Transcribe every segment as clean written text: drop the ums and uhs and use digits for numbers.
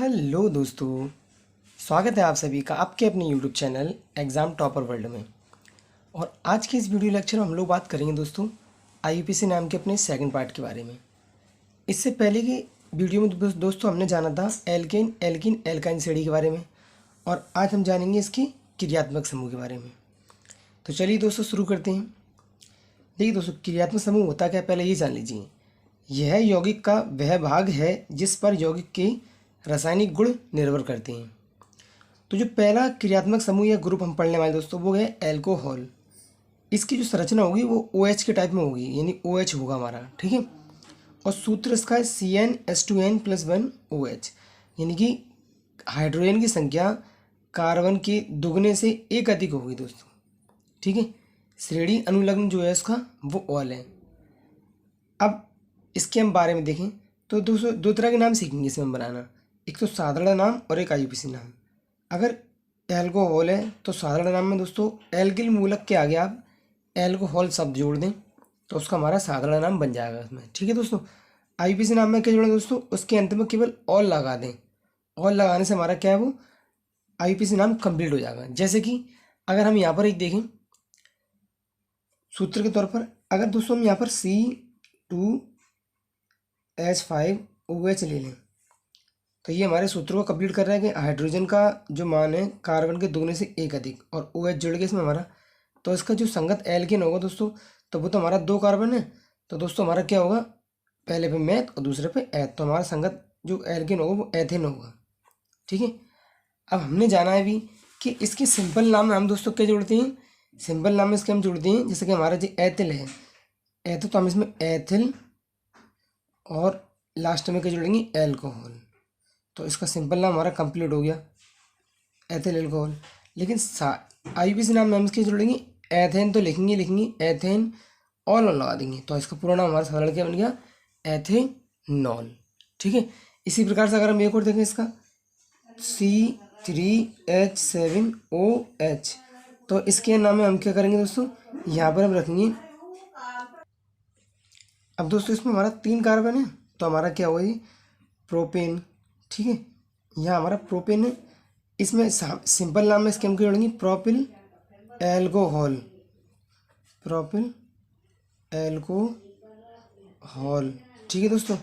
Hello दोस्तों, स्वागत है आप सभी का आपके अपने YouTube channel exam topper world में। और आज के इस वीडियो लेक्चर में हम लोग बात करेंगे दोस्तों आईयूपीएसी नाम के अपने सेकंड पार्ट के बारे में। इससे पहले की वीडियो में दोस्तों हमने जाना था एल्केन एल्किन एल्काइन श्रेणी के बारे में, और आज हम जानेंगे इसकी क्रियात्मक समूह के बारे में। तो चलिए दोस्तों शुरू करते हैं। देखिए दोस्तों, क्रियात्मक समूह होता क्या, पहले ये जान लीजिए। यह यौगिक का वह भाग है जिस पर यौगिक के रासायनिक गुण निर्भर करते हैं। तो जो पहला क्रियात्मक समूह या ग्रुप हम पढ़ने वाले दोस्तों वो है एल्कोहल। इसकी जो संरचना होगी वो OH के टाइप में होगी, यानी OH होगा हमारा, ठीक है। और सूत्र इसका है CnH2n+1OH, यानी कि हाइड्रोजन की संख्या कार्बन के दुगने से एक अधिक होगी दोस्तों, ठीक है। श्रेणी अनुलग्न जो है उसका वो ऑल है। अब इसके हम बारे में देखें तो दोस्तों दो तरह के नाम सीखेंगे इसमें हम बनाना, एक तो साधारण नाम और एक आईयूपीएसी नाम। अगर एल्कोहल है तो साधारण नाम में दोस्तों एल्किल मूलक के आगे आप एल्कोहल शब्द जोड़ दें तो उसका हमारा साधारण नाम बन जाएगा उसमें, ठीक है दोस्तों। आईयूपीएसी नाम में क्या जोड़ें दोस्तों, उसके अंत में केवल ऑल लगा दें। ऑल लगाने से हमारा क्या है वो आईयूपीएसी नाम कंप्लीट हो जाएगा। जैसे कि अगर हम यहाँ पर एक देखें सूत्र के तौर पर, अगर दोस्तों हम यहाँ पर C2H5OH ले लें तो ये हमारे सूत्रों को कंप्लीट कर रहा है कि हाइड्रोजन का जो मान है कार्बन के दुगने से एक अधिक, और OH जुड़ गया इसमें हमारा, तो इसका जो संगत एल्केन होगा दोस्तों तो वो तो हमारा 2 कार्बन है, तो दोस्तों हमारा क्या होगा, पहले पे मैथ और दूसरे पे एथ, तो हमारा संगत जो एल्केन होगा वो एथेन होगा, ठीक है। अब हमने जाना है भी कि इसके सिंपल नाम में हम दोस्तों क्या जोड़ते हैं, सिंपल नाम में इसके हम जोड़ते हैं जैसे कि हमारा जो एथिल है, एथिल तो हम इसमें एथिल और लास्ट में क्या जोड़ेंगे एल्कोहल, तो इसका सिंपल नाम हमारा कंप्लीट हो गया एथिल एल्कोहल। लेकिन आईयूपीएसी नाम में हम इसके जोड़ेंगे एथेन, तो लिखेंगे एथेन ऑल लगा देंगे, तो इसका पूरा नाम हमारा साधारण क्या बन गया एथेनॉल, ठीक है। इसी प्रकार से अगर हम एक और देखें इसका C3H7OH, तो इसके नाम में हम क्या करेंगे दोस्तों, यहाँ पर हम रखेंगे, अब दोस्तों इसमें हमारा 3 कार्बन है तो हमारा क्या होगा ये प्रोपेन, ठीक है। यहाँ हमारा प्रोपेन है, इसमें सिंपल नाम में इसके हम क्या जोड़ेंगे प्रोपिल एल्कोहल, प्रोपिल एल्कोहल, ठीक है दोस्तों।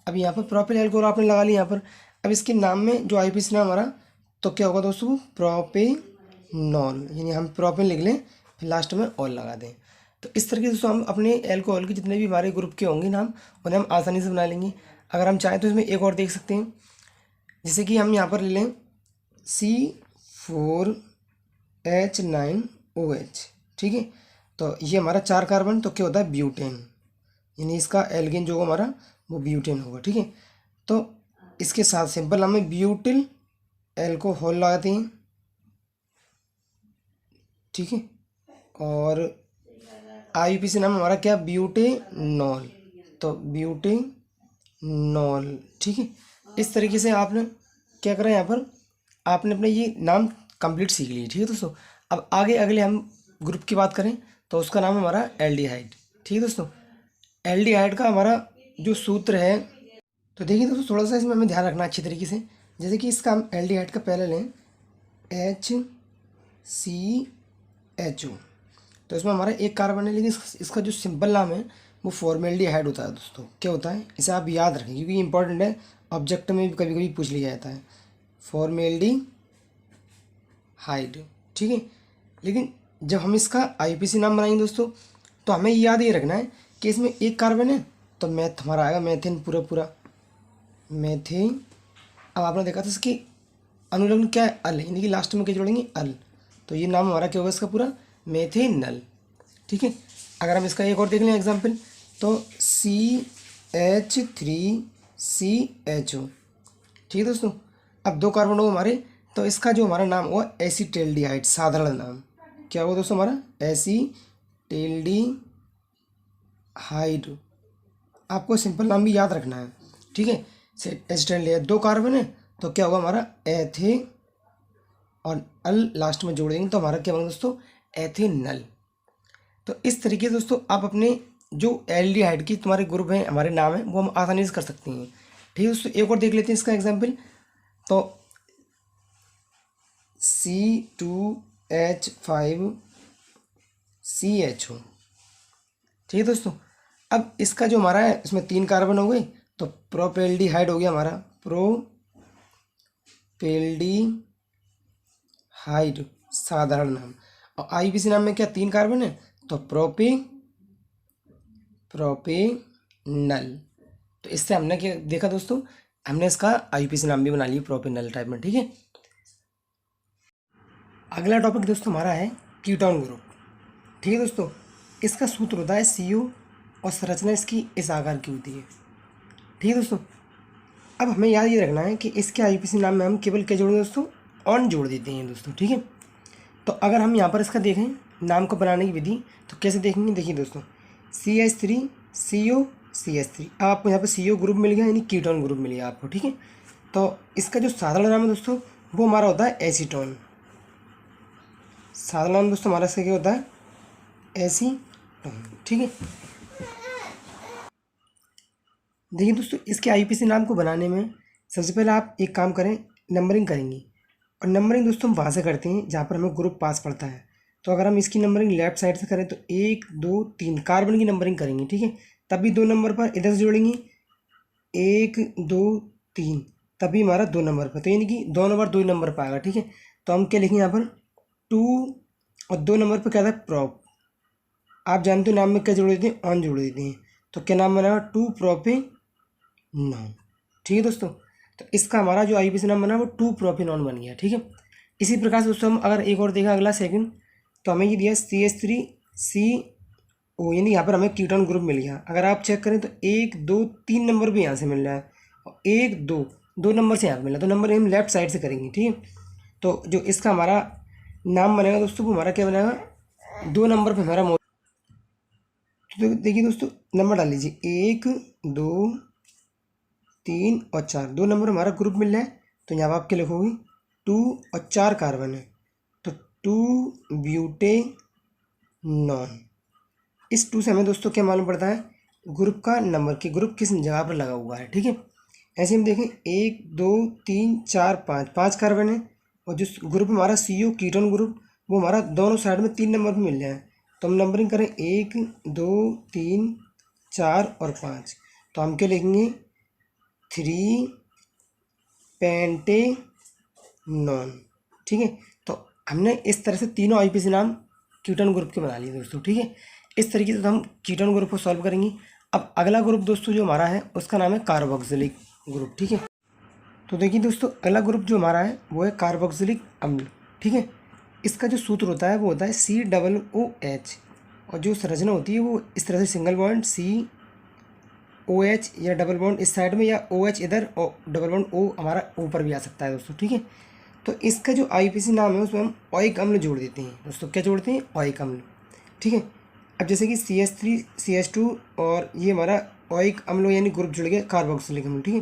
अब यहाँ पर प्रोपिल एल्कोहल आपने लगा लिया यहाँ पर। अब इसके नाम में जो आईयूपीएसी नाम हमारा तो क्या होगा दोस्तों प्रोपेनॉल, यानी हम प्रोपेन लिख लें फिर लास्ट में ऑल लगा दें। तो इस तरीके से दोस्तों हम अपने एल्कोहल के जितने भी हमारे ग्रुप के होंगे नाम उन्हें हम आसानी से बना लेंगे। अगर हम चाहें तो इसमें एक और देख सकते हैं, जैसे कि हम यहाँ पर ले लें C4H9OH, ठीक है। तो ये हमारा 4 कार्बन तो क्या होता है ब्यूटेन, यानी इसका एल्केन जो होगा हमारा वो ब्यूटेन होगा, ठीक है। तो इसके साथ सिंपल नाम में ब्यूटिल एल्कोहल लगाते हैं, ठीक है। और आईयूपीएसी नाम हमारा क्या ब्यूटेनॉल, तो ब्यूटेनॉल, ठीक है। इस तरीके से आपने क्या करा यहाँ पर आपने अपने ये नाम कंप्लीट सीख लिए, ठीक है दोस्तों। अब आगे अगले हम ग्रुप की बात करें तो उसका नाम हमारा एल्डिहाइड, ठीक है दोस्तों। एल्डिहाइड का हमारा जो सूत्र है, तो देखिए दोस्तों थोड़ा सा इसमें हमें ध्यान रखना अच्छी तरीके से। जैसे कि इसका हम एल्डिहाइड का पहले लें HCHO, तो इसमें हमारा 1 कार्बन है, लेकिन इसका जो सिंपल नाम है वो फॉर्मेल्डिहाइड होता है दोस्तों। क्या होता है इसे आप याद रखें क्योंकि इंपॉर्टेंट है, ऑब्जेक्ट में भी कभी कभी पूछ लिया जाता है फॉर्मेल्डिहाइड, ठीक है। लेकिन जब हम इसका आईयूपीएसी नाम बनाएंगे दोस्तों तो हमें याद ये रखना है कि इसमें 1 कार्बन है तो मैथ हमारा आएगा मैथेन, पूरा मैथेन। अब आपने देखा था इसकी अनुलग्न क्या है अल, यानी कि लास्ट में क्या जोड़ेंगे अल, तो ये नाम हमारा क्या होगा इसका पूरा मेथेनल, ठीक है। अगर हम इसका एक और देख लें एग्जाम्पल तो CH3CHO, ठीक है दोस्तों। अब 2 कार्बन हो हमारे, तो इसका जो हमारा नाम हुआ एसीटेल्डिहाइड, साधारण नाम क्या होगा दोस्तों हमारा एसीटेल्डिहाइड। आपको सिंपल नाम भी याद रखना है, ठीक है। एसीटेल्डिहाइड 2 कार्बन है तो क्या होगा हमारा एथे, और अल लास्ट में जोड़ देंगे तो हमारा क्या बनेगा दोस्तों एथेनल। तो इस तरीके से दोस्तों आप अपने जो एल्डिहाइड की तुम्हारे ग्रुप हैं हमारे नाम है वो हम आसानी से कर सकते हैं, ठीक है दोस्तों। एक और देख लेते हैं इसका एग्जाम्पल, तो C2H5CHO। ठीक है दोस्तों। अब इसका जो हमारा है इसमें 3 कार्बन हो गए, तो प्रोपेल्डिहाइड हो गया हमारा, प्रोपेल्डिहाइड साधारण नाम। और आईपीसी नाम में क्या 3 कार्बन है, तो प्रोपेनल। तो इससे हमने क्या देखा दोस्तों, हमने इसका आईपीसी नाम भी बना लिया प्रोपेनल टाइप में। ठीक है। अगला टॉपिक दोस्तों हमारा है कीटोन ग्रुप। ठीक है दोस्तों। इसका सूत्र होता है CO और संरचना इसकी इस आकार की होती है। ठीक है दोस्तों। अब हमें याद ये रखना है कि इसके आईपीसी नाम में हम केवल क्या जोड़ेंगे दोस्तों, ऑन जोड़ देते हैं दोस्तों। ठीक है। तो अगर हम यहाँ पर इसका देखें नाम को बनाने की विधि, तो कैसे देखेंगे, देखिए दोस्तों, CH3CO CH3। अब आपको यहाँ पर CO ग्रुप मिल गया, यानी कीटोन ग्रुप मिल गया आपको। ठीक है। तो इसका जो साधारण नाम है दोस्तों वो हमारा होता है एसीटोन। साधारण नाम दोस्तों हमारा इसका क्या होता है, एसीटोन। ठीक है। देखिए दोस्तों, इसके आईपीसी नाम को बनाने में सबसे पहले आप एक काम करें, नंबरिंग करेंगे। और नंबरिंग दोस्तों हम वहाँ से करते हैं जहाँ पर हमें ग्रुप पास पड़ता है। तो अगर हम इसकी नंबरिंग लेफ्ट साइड से करें तो 1 2 3 कार्बन की नंबरिंग करेंगे। ठीक है। तभी 2 नंबर पर इधर से जोड़ेंगे 1 2 3, तभी हमारा 2 नंबर पर, तो यानी कि 2 नंबर 2 नंबर पर आएगा। ठीक है। तो हम क्या लिखेंगे यहाँ पर 2, और 2 नंबर पर क्या था, प्रॉप। आप जानते हो नाम में क्या जोड़ देते हैं, ऑन जोड़ देते हैं। तो क्या नाम बना, 2 प्रोपेनॉन। ठीक है दोस्तों। तो इसका हमारा जो आईपीसी नाम बना वो 2 प्रोपेनॉन बन गया। ठीक है। इसी प्रकार से दोस्तों हम अगर एक और देखा अगला सेकंड, तो हमें ये दिया CH3CO, यानी यहाँ पर हमें कीटोन ग्रुप मिल गया। अगर आप चेक करें तो 1 2 3 नंबर भी यहाँ से मिल रहा है, और 1 2 2 नंबर से यहाँ पर मिला, तो नंबर हम लेफ्ट साइड से करेंगे। ठीक है। तो जो इसका हमारा नाम बनेगा दोस्तों वो हमारा क्या बनेगा, 2 नंबर पर हमारा। तो देखिए दोस्तों, नंबर डाल लीजिए 1 2 3 और 4, 2 नंबर हमारा ग्रुप मिल रहा है। तो यहाँ आप क्या लिखोगे, 2 और 4 कार्बन है, तो 2 ब्यूटेनॉन। इस 2 से हमें दोस्तों क्या मालूम पड़ता है, ग्रुप का नंबर, कि ग्रुप किस जगह पर लगा हुआ है। ठीक है। ऐसे हम देखें 1 2 3 4 5, 5 कार्बन है, और जो ग्रुप हमारा CO कीटोन ग्रुप, वो हमारा दोनों साइड में 3 नंबर पर मिल रहा है। तो हम नंबरिंग करें 1 2 3 4 और 5, तो हम क्या लिखेंगे, 3 पेंटेनॉन। ठीक है। तो हमने इस तरह से तीनों आईपीसी नाम कीटोन ग्रुप के बना लिए दोस्तों। ठीक है। इस तरीके से हम कीटोन ग्रुप को सॉल्व करेंगे। अब अगला ग्रुप दोस्तों जो हमारा है उसका नाम है कार्बोक्सिलिक ग्रुप। ठीक है। तो देखिए दोस्तों, अगला ग्रुप जो हमारा है वो है कार्बोक्सिलिक अम्ल। ठीक है। इसका जो सूत्र होता है वो होता है COOH, और जो संरचना होती है वो इस तरह से, सिंगल बॉन्ड COH, या डबल बॉन्ड इस साइड में, या OH इधर, और डबल बॉन्ड O हमारा ऊपर भी आ सकता है दोस्तों। ठीक है। तो इसका जो आईपीसी नाम है उसमें हम ओइक अम्ल जोड़ देते हैं दोस्तों। क्या जोड़ते हैं, ओइक अम्ल। ठीक है। अब जैसे कि CH3 CH2, और ये हमारा ओइक अम्ल यानी ग्रुप जुड़ गया कार्बोक्सिलिक अम्ल। ठीक है।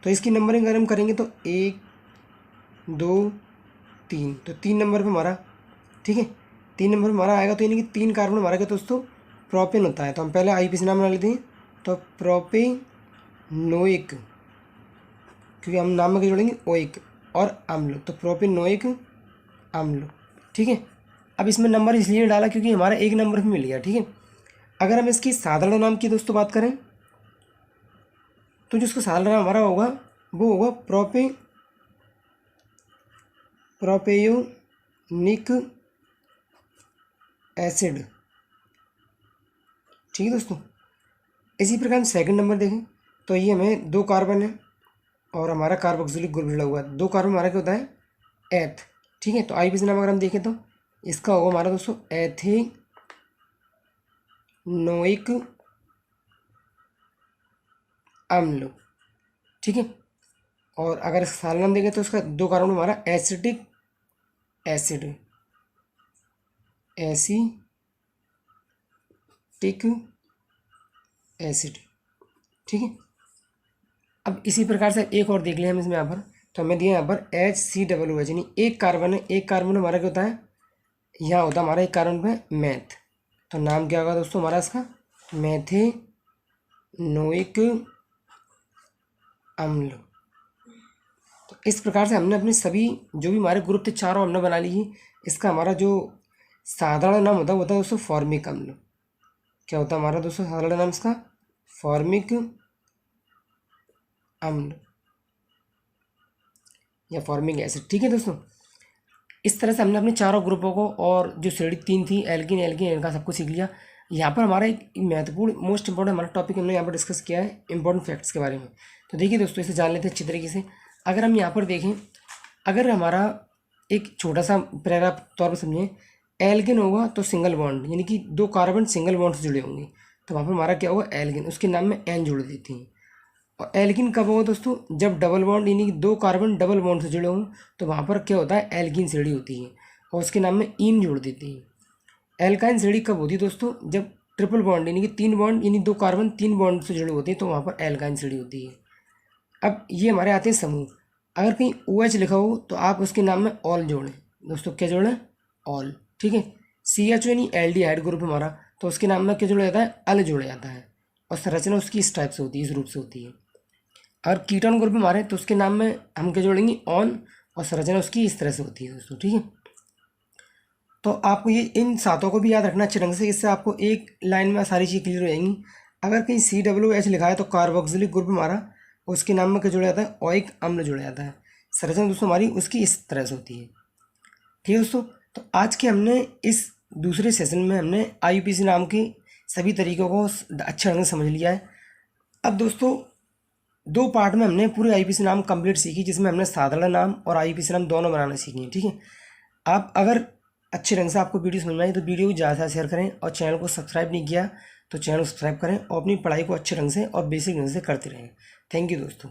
तो इसकी नंबरिंग अगर हम करेंगे तो 1 2 3, तो 3 नंबर पर हमारा, ठीक है, 3 नंबर पर हमारा आएगा। तो यानी कि 3 कार्बन हमारा क्या दोस्तों, प्रोपेन होता है। तो हम पहले आईपीसी नाम बना लेते हैं, तो प्रोपेनोइक, क्योंकि हम नाम में क्या जोड़ेंगे, ओइक और अम्ल, तो प्रोपेनोइक अम्ल। ठीक है। अब इसमें नंबर इसलिए डाला क्योंकि हमारा एक नंबर भी मिल गया। ठीक है। अगर हम इसकी साधारण नाम की दोस्तों बात करें, तो जो इसका साधारण नाम हमारा होगा वो होगा प्रोपेयोनिक एसिड। ठीक है दोस्तों। इसी प्रकार हम सेकंड नंबर देखें, तो ये हमें 2 कार्बन है और हमारा कार्बोक्सिलिक ग्रुप जुड़ा हुआ है। 2 कार्बन हमारा क्या होता है, एथ। ठीक है। तो आईपीसी नाम अगर हम देखें तो इसका होगा हमारा दोस्तों एथेनोइक अम्ल। ठीक है। और अगर साधारण नाम देखें तो इसका 2 कार्बन हमारा एसिटिक एसिड, एसिटिक एसिड। ठीक है। अब इसी प्रकार से एक और देख लें हम इसमें यहाँ पर, तो हमें दिया यहाँ पर HCOOH, यानी एक कार्बन है। एक कार्बन हमारा क्या होता है, यहाँ होता है हमारा एक कार्बन पे मैथ। तो नाम क्या होगा दोस्तों हमारा इसका, मैथेनोइक अम्ल। तो इस प्रकार से हमने अपने सभी जो भी हमारे ग्रुप थे चारों हमने बना लिए। इसका हमारा जो साधारण नाम होता है दोस्तों फॉर्मिक अम्ल। क्या होता है हमारा दोस्तों साधारण नाम इसका? फॉर्मिक अम्ल या फॉर्मिक एसिड। ठीक है दोस्तों, इस तरह से हमने अपने चारों ग्रुपों को और जो श्रेणी 3 थी एल्किन एल्किन इनका सबको सीख लिया। यहाँ पर हमारा एक महत्वपूर्ण मोस्ट इंपॉर्टेंट हमारा टॉपिक हमने यहाँ पर डिस्कस किया है इंपॉर्टेंट फैक्ट्स के बारे में। तो देखिए दोस्तों, इसे जान लेते हैं अच्छी तरीके से। अगर हम यहाँ पर देखें, अगर हमारा एक छोटा सा पैराग्राफ तौर पर समझें, एल्किन होगा तो सिंगल बॉन्ड, यानी कि 2 कार्बन सिंगल बॉन्ड से जुड़े होंगे, तो वहाँ पर हमारा क्या होगा? एल्किन। उसके नाम में एन जोड़ देती हैं। और एल्किन कब होगा दोस्तों? जब डबल बॉन्ड यानी कि 2 कार्बन डबल बॉन्ड से जुड़े हों, तो वहाँ पर क्या होता है? एल्किन श्रेणी होती है और उसके नाम में ईन जोड़ देती है। एल्काइन श्रेणी कब होती है दोस्तों? जब ट्रिपल बॉन्ड यानी कि 3 बॉन्ड यानी 2 कार्बन 3 बॉन्ड से जुड़े होते हैं, तो वहाँ पर एल्काइन श्रेणी होती है। अब ये हमारे आते हैं समूह। अगर कहीं OH लिखा हो तो आप उसके नाम में ऑल जोड़ें दोस्तों। क्या जोड़ें? ऑल। ठीक है। CHO यानी एल्डिहाइड ग्रुप हमारा, तो उसके नाम में क्या जोड़ा जाता है? अल जोड़ा जाता है और संरचना उसकी इस टाइप से होती है, इस रूप से होती है। अगर कीटोन ग्रुप हमारे, तो उसके नाम में हम क्या जोड़ेंगे? ऑन, और संरचना उसकी इस तरह से होती है दोस्तों। ठीक है, तो आपको ये इन सातों को भी याद रखना अच्छे ढंग से, इससे आपको एक लाइन में सारी चीज़ क्लियर हो जाएंगी। अगर कहीं COOH लिखा है तो कार्बोक्सिलिक ग्रुप हमारा, उसके नाम में क्या जोड़ा जाता है? ओइक अम्ल जोड़ा जाता है। संरचना दोस्तों हमारी उसकी इस तरह से होती है। ठीक है दोस्तों, तो आज के हमने इस दूसरे सेशन में हमने IUPAC नाम के सभी तरीकों को अच्छे ढंग से समझ लिया है। अब दोस्तों 2 पार्ट में हमने पूरे IUPAC नाम कंप्लीट सीखी, जिसमें हमने साधारण नाम और IUPAC नाम दोनों बनाना सीखे हैं। ठीक है, आप अगर अच्छे ढंग से आपको वीडियो समझ में आई तो वीडियो को ज़्यादा से शेयर करें, और चैनल को सब्सक्राइब नहीं किया तो चैनल को सब्सक्राइब करें, और अपनी पढ़ाई को अच्छे ढंग से और बेसिक ढंग से करते रहें। थैंक यू दोस्तों।